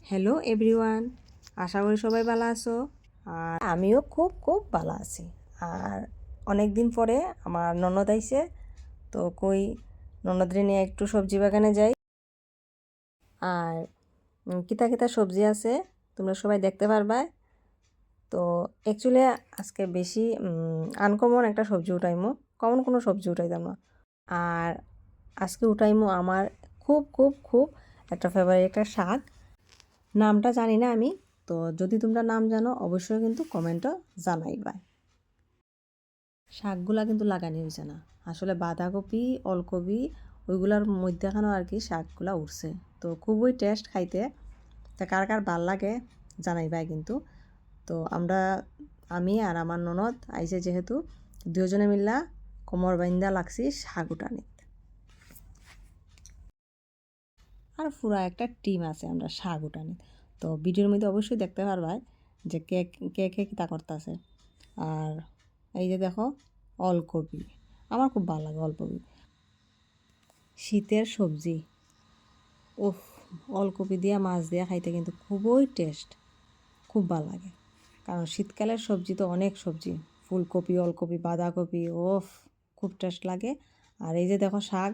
Hello everyone, আশা করি সবাই ভালো আছো। আর আমিও খুব খুব ভালো আছি। আর অনেক দিন পরে আমার ননদ আইছে, তো কই ননদরে নিয়ে একটু সবজি বাগানে যাই। আর কিতা কিতা সবজি আছে তোমরা সবাই দেখতে পারবা। তো অ্যাকচুয়ালি আজকে বেশি আনকমন একটা সবজি উঠাইমো, কমন কোনো সবজি উঠাইতাম না। আর আজকে উঠাইমো আমার খুব খুব খুব একটা ফেভারিট একটা শাক। নামটা জানি না আমি, তো যদি তোমরা নাম জানো অবশ্যই কিন্তু কমেন্টও জানাইবা। শাকগুলা কিন্তু লাগানি হয়েছে না, আসলে বাঁধাকপি অলকপি ওইগুলার মধ্যেখানেও আর কি শাকগুলা উঠছে। তো খুবই টেস্ট খাইতে, তা কার কার ভাল লাগে জানাইবাই কিন্তু। তো আমি আর আমার ননদ আইছে যেহেতু দুজনে মিল্লা কোমর বাইন্দা লাগছি শাক উঠানি। আর পুরা একটা টিম আছে আমরা শাক উঠানি। তো ভিডিওর মধ্যে অবশ্যই দেখতে পারবা যে কে কে কে কী তা করতেছে। আর এই যে দেখো অলকপি, আমার খুব ভালো লাগে অলকপি, শীতের সবজি। উফ, অলকপি দিয়া মাছ দিয়া খাইতে কিন্তু খুবই টেস্ট, খুব ভালো লাগে। কারণ শীতকালের সবজি তো অনেক সবজি, ফুলকপি অলকপি বাঁধাকপি, ওফ খুব টেস্ট লাগে। আর এই যে দেখো শাক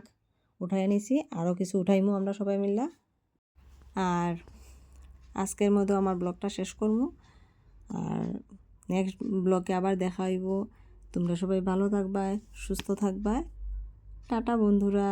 উঠাই নিছি, আরও কিছু উঠাইমু আমরা সবাই মিললা। আর আজকের মতো আমার ব্লগটা শেষ করবো। আর নেক্সট ব্লগে আবার দেখা হইব। তোমরা সবাই ভালো থাকবা, সুস্থ থাকবা। টাটা বন্ধুরা।